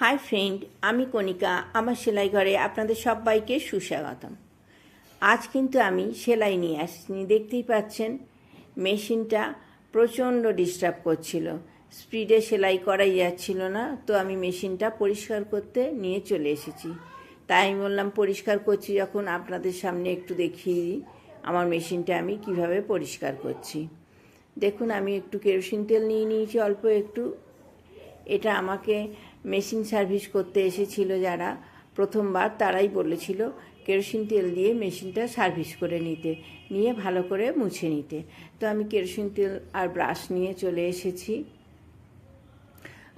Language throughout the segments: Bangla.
হাই ফ্রেন্ড, আমি কণিকা। আমার সেলাই ঘরে আপনাদের সবাইকে সুস্বাগতম। আজ কিন্তু আমি সেলাই নিয়ে আসিনি। দেখতেই পাচ্ছেন মেশিনটা প্রচণ্ড ডিস্টার্ব করছিল, স্পিডে সেলাই করাই যাচ্ছিল না। তো আমি মেশিনটা পরিষ্কার করতে নিয়ে চলে এসেছি। তাই আমি বললাম পরিষ্কার করছি যখন, আপনাদের সামনে একটু দেখিয়ে দিই আমার মেশিনটা আমি কিভাবে পরিষ্কার করছি। দেখুন, আমি একটু কেরোসিন তেল নিয়ে নিয়েছি, অল্প একটু। এটা আমাকে মেশিন সার্ভিস করতে এসেছিল যারা প্রথমবার, তারাই বলেছিল কেরোসিন তেল দিয়ে মেশিনটা সার্ভিস করে নিয়ে ভালো করে মুছে নিতে। তো আমি কেরোসিন তেল আর ব্রাশ নিয়ে চলে এসেছি।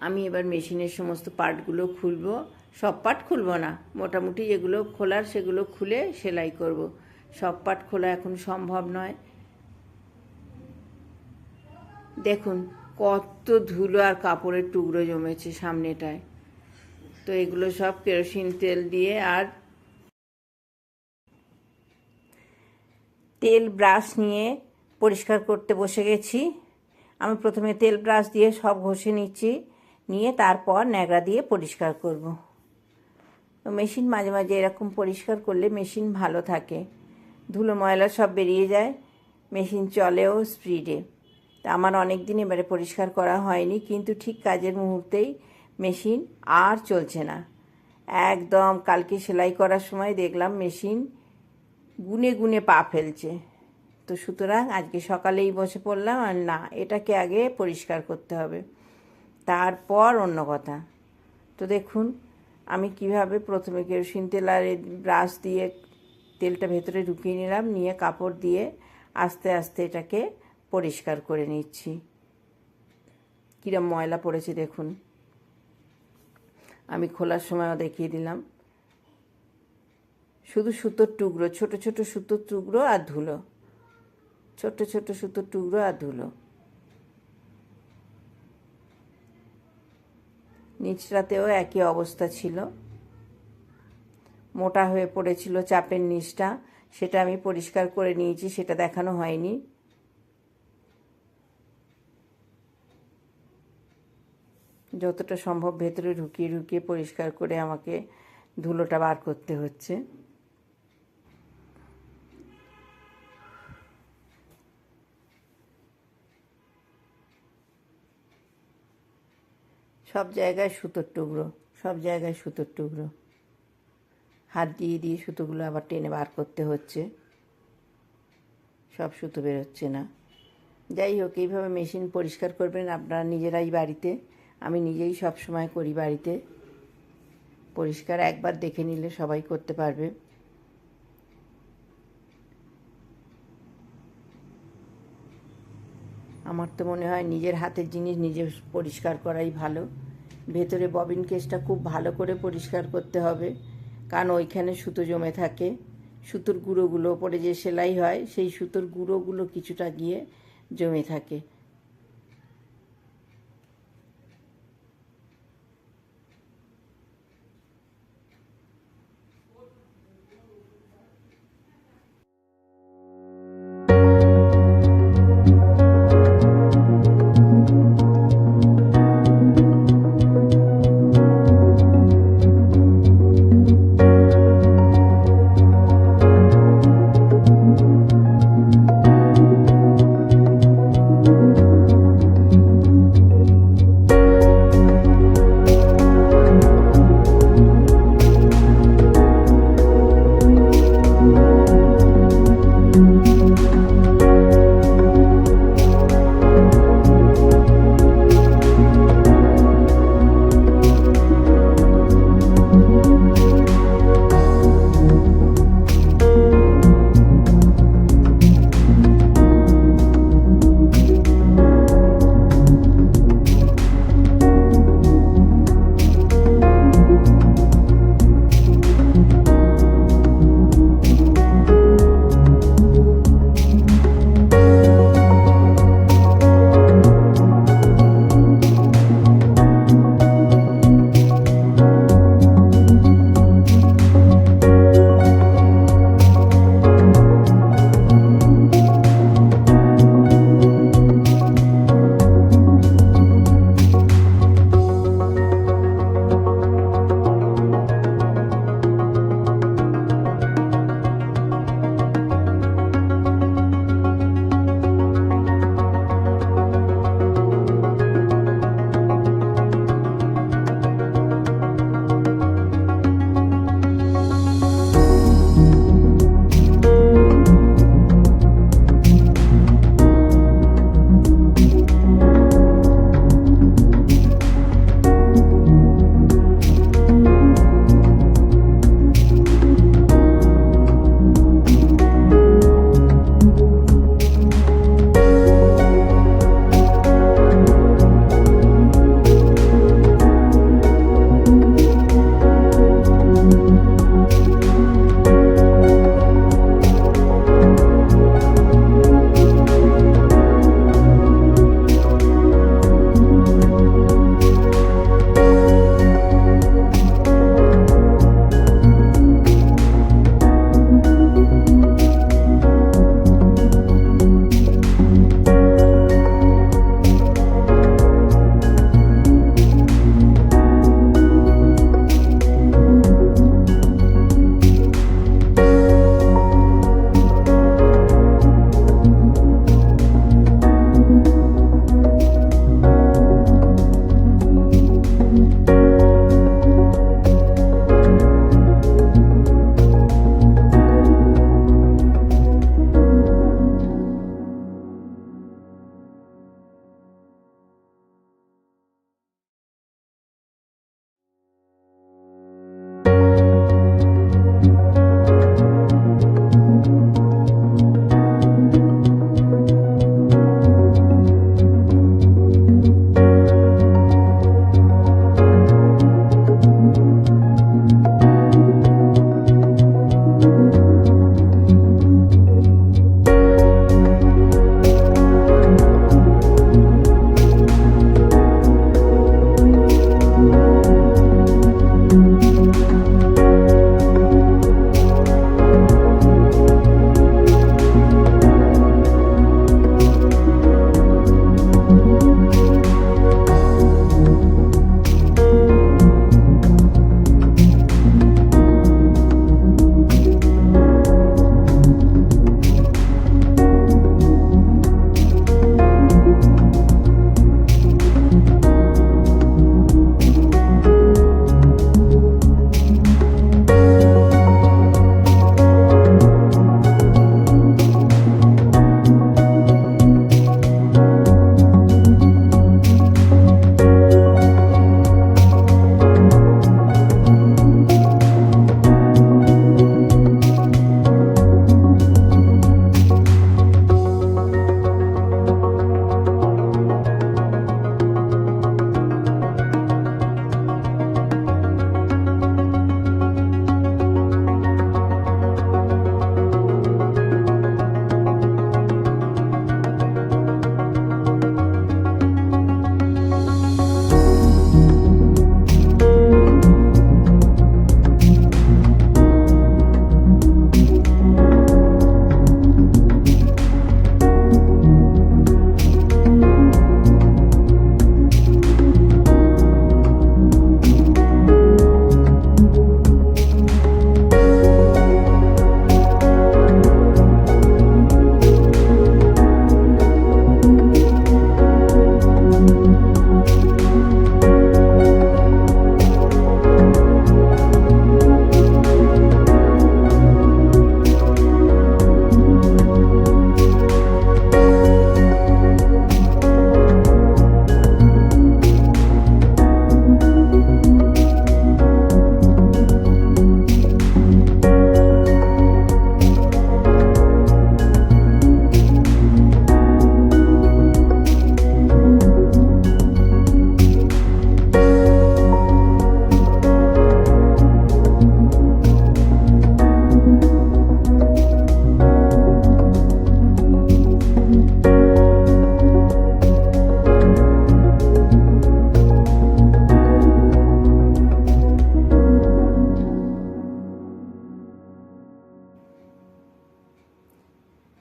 আমি এবার মেশিনের সমস্ত পার্টগুলো খুলব। সব পার্ট খুলব না, মোটামুটি যেগুলো খোলার সেগুলো খুলে সেলাই করব। সব পার্ট খোলা এখন সম্ভব নয়। দেখুন কত ধুলো আর কাপড়ের টুকরো জমেছে সামনেটায়। তো এগুলো সব কেরোসিন তেল দিয়ে আর তেল ব্রাশ নিয়ে পরিষ্কার করতে বসে গেছি। আমি প্রথমে তেল ব্রাশ দিয়ে সব ঘষে নিচ্ছি, নিয়ে তারপর ন্যাকড়া দিয়ে পরিষ্কার করব। তো মেশিন মাঝে মাঝে এরকম পরিষ্কার করলে মেশিন ভালো থাকে, ধুলো ময়লা সব বেরিয়ে যায়, মেশিন চলেও স্পিডে। তা আমার অনেক দিন এবারে পরিষ্কার করা হয়নি, কিন্তু ঠিক কাজের মুহূর্তেই মেশিন আর চলছে না। একদম কালকে সেলাই করার সময় দেখলাম মেশিন গুনে গুনে পা ফেলছে। তো সুতরাং আজকে সকালেই বসে পড়লাম, আর না, এটাকে আগে পরিষ্কার করতে হবে, তারপর অন্য কথা। তো দেখুন আমি কিভাবে প্রথমে কেরোসিন তেল আর ব্রাশ দিয়ে তেলটা ভেতরে ঢুকিয়ে নিলাম, নিয়ে কাপড় দিয়ে আস্তে আস্তে এটাকে পরিষ্কার করে নিচ্ছি। কীরকম ময়লা পড়েছে দেখুন। আমি খোলার সময়ও দেখিয়ে দিলাম, শুধু সুতোর টুকরো, ছোট ছোট সুতোর টুকরো আর ধুলো, ছোট ছোট সুতোর টুকরো আর ধুলো। নিচটাতেও একই অবস্থা ছিল, মোটা হয়ে পড়েছিল চাপের নিচটা, সেটা আমি পরিষ্কার করে নিয়েছি, সেটা দেখানো হয়নি। যতটা সম্ভব ভেতরে ঢুকিয়ে ঢুকিয়ে পরিষ্কার করে আমাকে ধুলোটা বার করতে হচ্ছে। সব জায়গায় সুতোর টুকরো, সব জায়গায় সুতোর টুকরো। হাত দিয়ে দিয়ে সুতোগুলো আবার টেনে বার করতে হচ্ছে, সব সুতো বেরোচ্ছে না। যাই হোক, এইভাবে মেশিন পরিষ্কার করবেন আপনারা নিজেরাই বাড়িতে। আমি নিজেই সব সময় করি বাড়িতে পরিষ্কার, একবার দেখে নিলে সবাই করতে পারবে। আমার তো মনে হয় নিজের হাতের জিনিস নিজে পরিষ্কার করাই ভালো। ভেতরে ববিন কেসটা খুব ভালো করে পরিষ্কার করতে হবে, কারণ ওইখানে সুতো জমে থাকে। সুতোর গুঁড়োগুলো ওপরে যে সেলাই হয়, সেই সুতোর গুঁড়োগুলো কিছুটা গিয়ে জমে থাকে।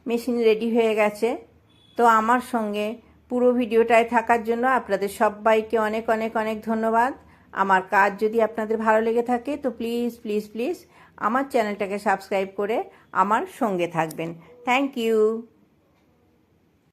মেশিন রেডি হয়ে গেছে। তো আমার সঙ্গে পুরো ভিডিওটায় থাকার জন্য আপনাদের সবাইকে অনেক অনেক অনেক ধন্যবাদ। আমার কাজ যদি আপনাদের ভালো লেগে থাকে তো প্লিজ প্লিজ প্লিজ আমার চ্যানেলটাকে সাবস্ক্রাইব করে আমার সঙ্গে থাকবেন। Thank you.